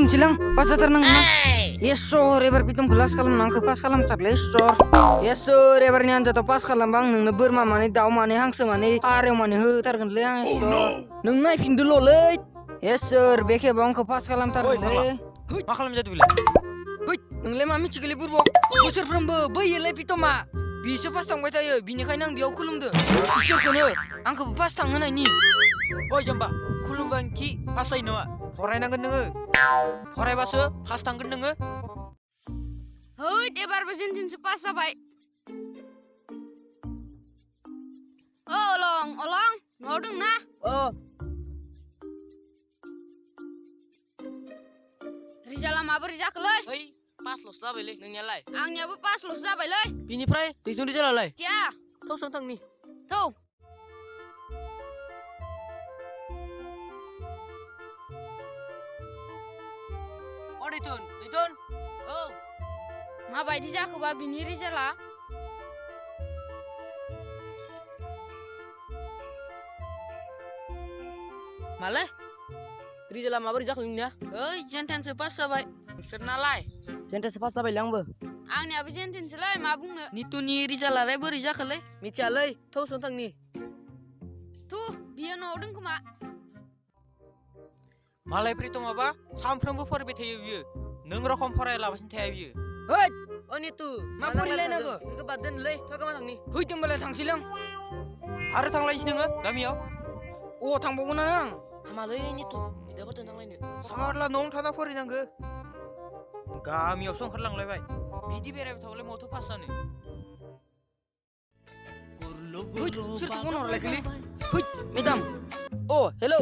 खुलुमसैलां pass जाथारनांगोन ना yes sir एबार पितम class खालामनो आंखौ पास खालामथारलै sir yes sir एबारनि आनजादाव पास खालामबा आं नोंनो बोरमा माने दाउ माने हांसो माने फारेव माने होथारगोनलै आं sir नों नायफिनदोल'लै yes sir बे खेबाव आंखौ पास खालामथारगोनलै मा खालामजादो बेलाय है नोंलाय मा मिथिगोलै बुरबक बोसोरफ्रोमबो बैयोलै पितमा बिसो पास थांबाय थायो बिनिखायनो आं बेयाव खुलुमदो इसोरखौनो आंखौबो पास थांहोनायनि ओइ जाम्बा खुलुमबानखि पास जायो नङा फरायनांगोन नोङो फरायबासो पास थांगोन नोङो है एबारबो जेनथेनसो पास जाबाय ओ अलं न'आव दं ना रिजाल्टआ माबोरै जाखोलै ओइ पासल'सो जाबायलै नोंनियालाय आंनियाबो पासल'सो जाबायलै बिनिफ्राय दैजों रिजाल्टआलाय थिया थाव सों थांनि थौ दैथुन औ माबायदि जाखोबा बिनि रिजाल्टआ मालै रिजाल्टआ माबोरै जाखो नोंनिया ओइ जेनथेनसो पास जाबाय नोंसोरनालाय जेनथेनसो पास जाबायलै आंबो आंनियाबो जेनथेनसोलै मा बुंनो नितुनि रिजाल्टआलाय बोरै जाखोलै मिथियालै थौ सों थांनि थु बियो न'आव दं खोमा मालाय प्रितमाबा सानफ्रोमबो फरायबाय थायो बियो नों रखम फरायालाबासिनो थाया बियो ओइ ओ नितु मा फरायलायनांगौ बेखौ बाद दोनलै थौ गामा थांनि हैदोंबालाय थांसैलां आरो थांलायनोसै नोङो गामियाव अ थांबावगोन आं हामालै नितु बिदाफोरजों थांलायनो सारला न'आवनो थाना फरायनांगो गामियावसो ओंखारलांलायबाय बिदि बेरायबाय थाबालाय माथो पास जानो सोरखौ फन हरलायखोलै है मेडाम अ हेलौ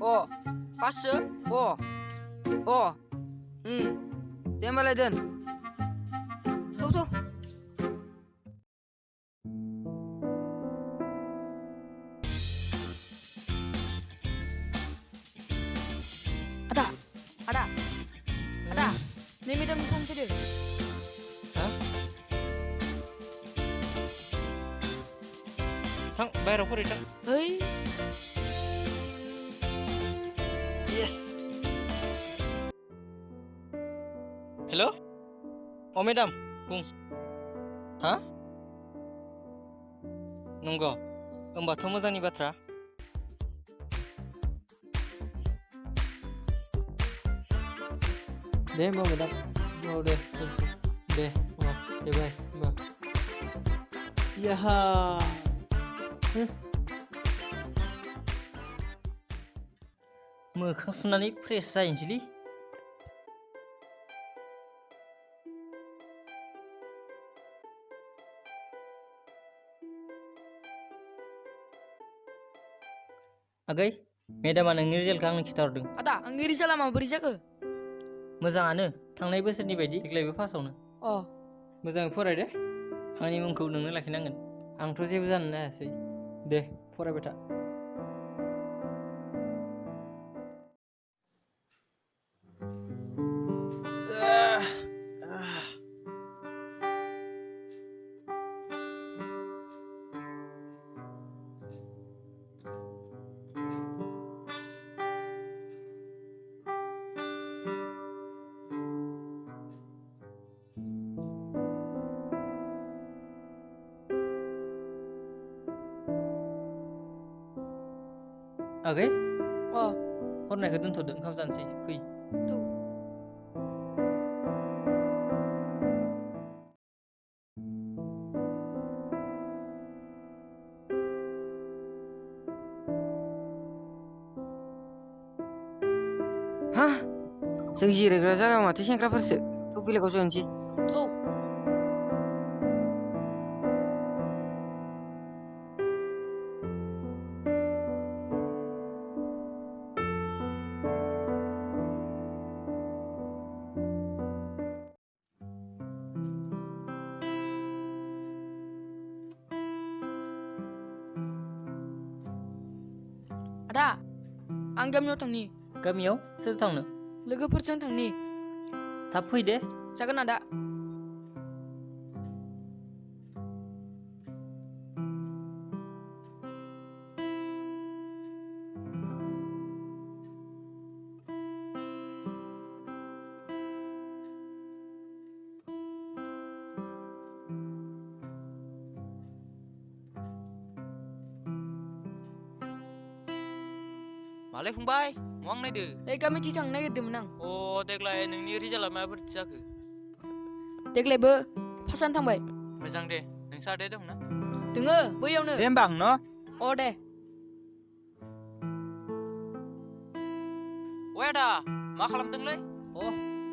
अ पाससो अ दे होमबालाय दोन थौ आदा नै मेडामनि फन फैदों हा थां बाहेराव फराय थां ओइ येस हेल' अ मेडाम बुं हा नंगौ होमबाथ' मोजांनि बाथ्रा दे होमबा मेडाम औ दे बाय होमबा याहा मोखां सुनानै फ्रेस जाहैनोसैलै आगै मेडामा नोंनि रिजाल्टखौ आंनो खिन्थाहरदों आदा आंनि रिजाल्टआ माबोरै जाखो मोजाङानो थांनाय बोसोरनि बायदि देग्लायबो फार्स्टआवनो अ मोजाङै फराय दे आंनि मुंखौ नोंनो लाखिनांगोन आंथ' जेबो जानो हायासै दे फरायबाय था आगै अ फरायनायखौ दोनथ'दो ओंखाम जानोसै फै थौ हा जों जिरायग्रा जायगायाव माथो सेंग्राफोरसो थौ बेलेगाव ज'यनोसै थौ आदा आं गामियाव थांनि गामियाव सोर थांनो लोगोफोरजों थांनि थाब फै दे जागोन आदा मालाय फंबाय मा नायदो ओइ गामिथि थांनो नागिरदोंमोन आं अ देग्लाय नोंनि रिजाल्टआ माबोरै जाखो देग्लायबो फार्स्टआनो थांबाय मोजां दे नोंसा आदाया दंना दोङो बैयावनो दे होमबा आं न' अ दे ओइ आदा मा खालामदोंलै अ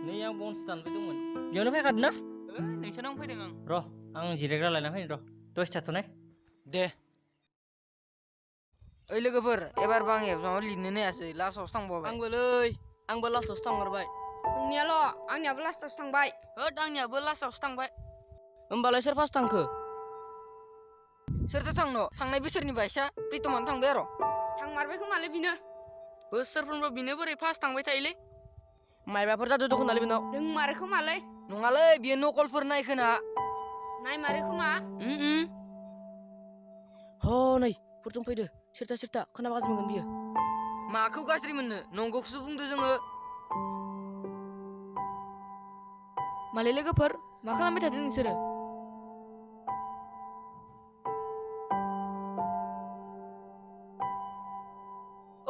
नै आं बनसो दानबाय दंमोन बेयावनो फैखादों ना नोंसानाव फैदों आं र' आं जिरायग्रा लायना फैनो र' दसे थाथ'नाय दे ओइ लोगोफोर एबारबो आं एबजामाव लिरनो नायासै लास्टआवसो थांबावबाय आंबो लास्टआवसो थांमारबाय नोंनियाल' आंनियाबो लास्टावसो थांबाय होद आंनियाबो लास्टआवसो थांबाय होमबालाय सोर फार्स्ट थांखो सोरथो थांनो थांनाय बोसोरनि बायसा प्रितमानो थांबाय आरो थांमारबाय खोमालै बिनो बोसोरफ्रोमबो बिनो बोरै फार्स्ट थांबाय थायोलै मायबाफोर जादो दखनालै बेनाव दोंमारो खोमालै नङालै बियो नकलफोर नायखोना नायमारो खोमा नै फुरथुम फैदो सिरथा खोनाबा गाज्रि मोनगोन बियो माखौ गाज्रि मोननो नंगौखौसो बुंदो जोङो मालै लोगोफोर मा खालामबाय थादों नोंसोरो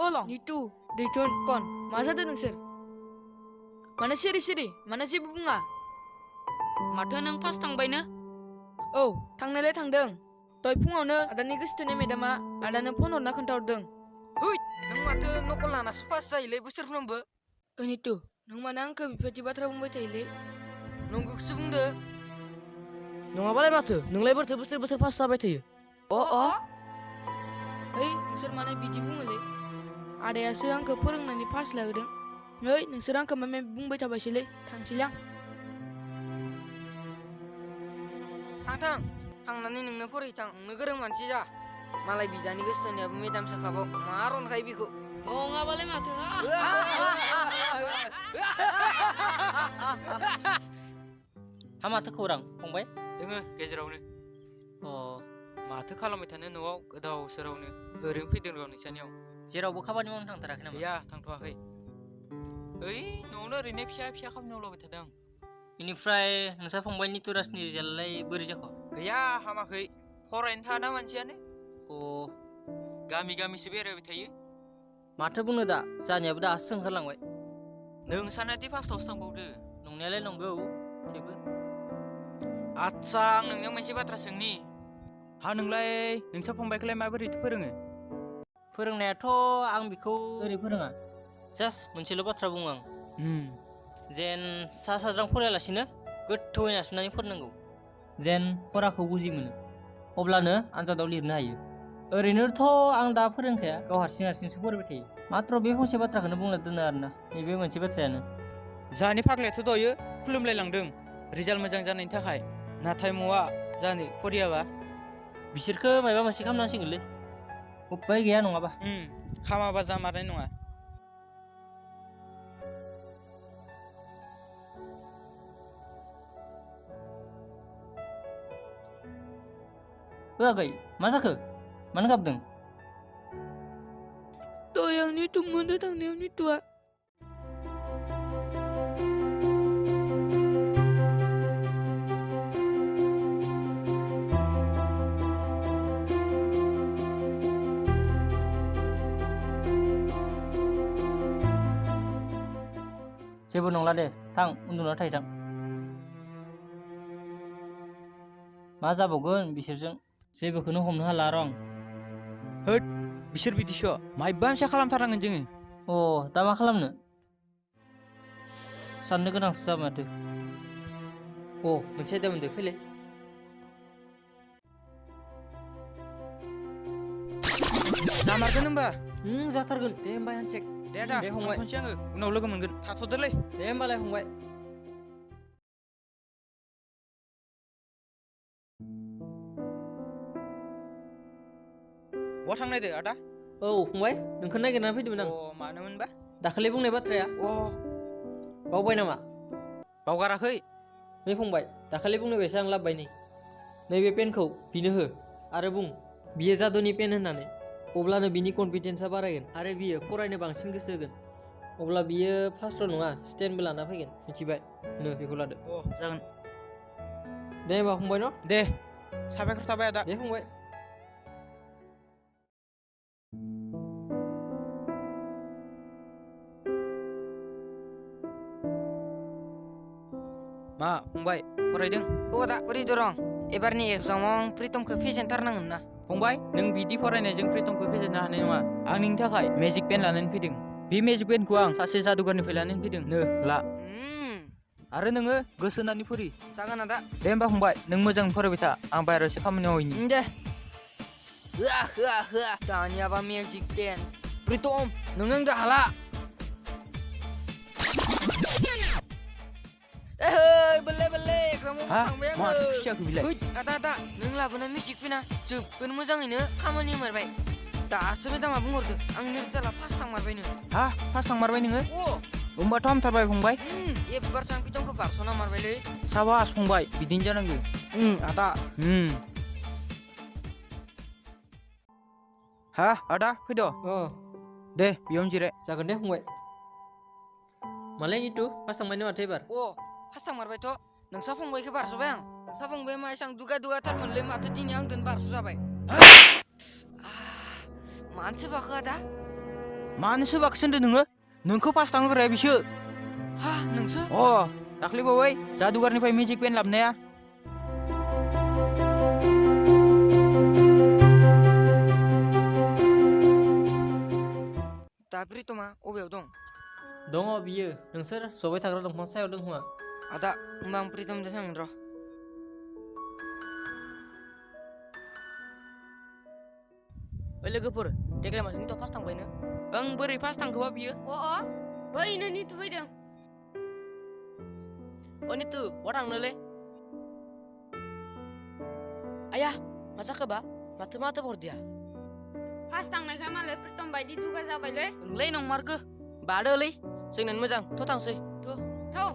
लं नितु दैथुन कन मा जादों नोंसोर मानो सिरि मानो जेबो बुङा माथो नों फार्स्ट थांबायनो औ थांनायलाय थांदों दय फुङावनो आदानि गोसोथोनाय मेदामा आदानो फन हरना खोन्थाहरदों नों माथो नकल लानासो पास जायोलै बोसोरफ्रोमबो नितु नों मानो आंखौ बेबायदि बाथ्रा बुंबाय थायोलै नंगौखौसो बुंदो नङाबालाय माथो नोंलाय बोरैथो बोसोर फार्स्ट जाबाय थायो ओइ नोंसोर मानो बिदि बुङोलै आदायासो आंखौ फोरोंनानै पास लाहोदों नै नोंसोर आंखौ माने बुंबाय थाबायसैलै थांसैलै आं थांनानै नोंनो फरायथां नोंनो गोरों मानसि जा मालाय बिदानि गोसोथोनायाबो मेदाम साखाबाव मा रनखायो बेखौ नङाबालाय माथो हा माथो खौरां फंबाय दोङो गेजेरावनो अ माथो खालामबाय थानो न'आव गोदाव सोरावनो ओरैनो फैदों र' नोंसानियाव जेरावबो खामानि मावनो थांथाराखै नामा गैया थांथ'वाखै ओइ न'आवनो ओरैनो फिसा खामानि मावलाबाय थादों बेनिफ्राय नोंसा फंबायनि नितुराजनि रिजाल्टलाय बोरै जाखो गैया हामाखै फरायनो थाना मानसियानो अ गामिसो बेरायबाय थायो माथो बुंनो दा जानियाबो दासो ओंखारलांबाय नोंसानादि फार्स्टआवसो थांबावदो नंनायालाय नंगौ थेवबो आदसा आं नोंनियाव मोनसे बाथ्रा सोंनि हा नोंलाय नोंसा फंबायखौलाय माबोरै फोरोङो फोरोंनायाथ' आं बेखौ ओरै फोरोङा जास्ट मोनसेल' बाथ्रा बुङो आं जेन सा साज्रां फरायालासिनो गोथौयै नारसिननानै फोरोंनांगौ जेन फराखौ बुजि मोनो अब्लानो आनजादाव लिरनो हायो ओरैनोथ' आं दा फोरोंखाया गाव हारसिंसो फरायबाय थायो मात्र बे फंसे बाथ्राखौनो बुंना दोनो आरोना नैबे मोनसे बाथ्रायानो जाहानि फाग्लायाथ' दयो खुलुमलायलांदों रिजाल्ट मोजां जानायनि थाखाय नाथाय मवा जानो फरियाबा बिसोरखो माबा मोनसे खालामनांसिगोनलै उपाय गैया नङाबा खामाबा जामारनाय नङा आगै मा जाखो मानो गाबदों दयाव नितु मोनदो थांनायाव नितुआ जेबो नंला दे थां उन्दुना थायो थां मा जाबावगोन बिसोरजों जेबोखौनो हमनो हाला र' आं होद बिसोर बिदिसो मायबा मोनसे खालामथारनांगोन जोङो दा मा खालामनो साननो गोनांसो जाबाय माथो मोनसे आयदा मोनदो फैलाय जामारगोन होमबा जाथारगोन दे होमबा हानसेक दे आदा दे फंबाय थांथ'नोसै आङो उनाव लोगो मोनगोन थाथ'दोलै दे होमबालाय फंबाय बहा थांनायदो आदा फंबाय नोंखौ नागिरनानै फैदोंमोन आं मानोमोनबा दाखालि बुंनाय बाथ्राया बावबाय नामा बावगाराखै नै फंबाय दाखालि बुंनाय बायसा आं लाबोबाय नै नैबे पेनखौ बिनो हो आरो बुं बियो जादुनि पेन होननानै अब्लानो बिनि कनफिडेन्सआ बारायगोन आरो बियो फरायनो बांसिन गोसो होगोन अब्ला बियो फार्स्टल' नङा स्टेन्डबो लाना फैगोन मिथिबाय बेखौ लादो जागोन दे होमबा फंबाय न दे साबायखर थाबाय आदा दे फंबाय मा फंबाय फरायदों? औ आदा ओरै दं एबारनि एग्जामाव आं प्रितमखौ फेजेनथारनांगोन ना फंबाय नों बिदि फरायनायजों प्रितमखौ फेजेननो हानाय नङा। आं नोंनि थाखाय मेजिक पेन लानानै फैदों। बे मेजिक पेनखौ आं सासे जादुगारनिफ्राय लानानै फैदों। नो ला। आरो नोङो गोसो होनानै फरि। जागोन आदा दे होमबा फंबाय नों मोजां फरायबाय था। आं बाहेरायाव एसे खामानियाव हैनि। दे होआ होआ होआ दानियाबा मेजिक पेन प्रितम नों हाला बल्ले बल्ले एग्जामाव हा थांबाय मा आङो खुसियाखै बिलाय? आदा आदा नों लाबोनाय मेजिक पेना जोबोद मोजाङैनो खामानि मारबाय दासो मेदामा बुंहरदो आंनि रिजाल्टआ फार्स्ट थांमारबायनो हा फार्स्ट थांमारबाय नोङो? अ होमबाथ' हामथारबाय फंबाय। एबारसो आं प्रितमखौ बारस'ना मारबायलै साबास फंबाय बिदिनो जानांगौ। आदा हा आदा फैद' दे बेयावनो जिराय। जागोन दे फंबाय। मालाय नितु फार्स्ट थांबायनो माथो एबार? फार्स्ट थांमारबायथ' नोंसा फंबायखौ बारस'बाय आं नोंसा फंबाया मा एसां दुगा दुगाथारमोनलै माथो दिनै आंदोन बारस' जाबाय मानसो बाखो आदा मानोसो बाक्सो होनदों नोङो? नोंखौ फार्स्ट थांहोग्राया बिसो। हा नोंसो दाख्लैबावै जादुगारनिफ्राय मेजिक पेन लाबोनाया। दा प्रितमा अबेयाव दं? दङ बियो नोंसोर जबाय थाग्रा दंफां सायाव दं खोमा। आदा होमबा आं प्रितमजों थांगोन र' ओइ लोगोफोर देग्लाय माथो नितुआ फार्स्ट थांबायनो ओं बोरै फार्स्ट थांखोबा बियो बैनो नितु फैदों ओ नितु बहा थांनोलै आया मा जाखोबा माथो माथो हरदिया फार्स्ट थांनायखाय मालाय प्रितम बायदि दुगा जाबायलै ओंलै नंमारगो बादोलै जोंनानो मोजां थ' थांसै थौ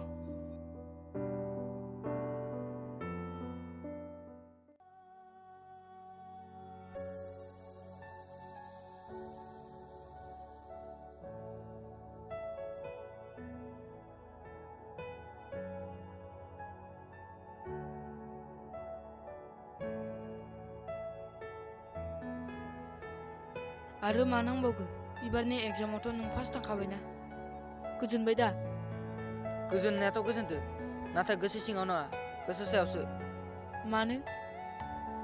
आरो मा नांबावगौ एबारनि एग्जामावथ' नों फार्स्ट थांखाबायना गोजोनबाय दा गोजोननायाथ' गोजोनदो नाथाय गोसो सिङाव नङा गोसो सायावसो मानो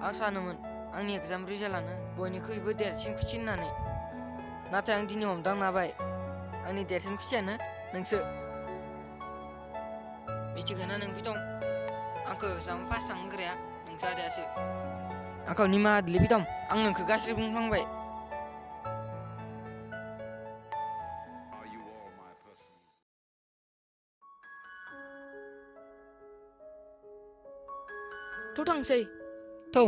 आं सानोमोन आंनि एग्जाम रिजाल्टआनो बयनिख्रुइबो देरसिन खुसि होननानै नाथाय आं दिनै हमदांनो हाबाय आंनि देरसिन खुसियानो नोंसो मिथिगोना नों प्रितम आंखौ एग्जाम फार्स्ट थांहोग्राया नोंसो आदायासो आंखौ निमाहा होदोलै प्रितम आं नोंखौ गाज्रि बुंफ्लांबाय थ' थांसै थौ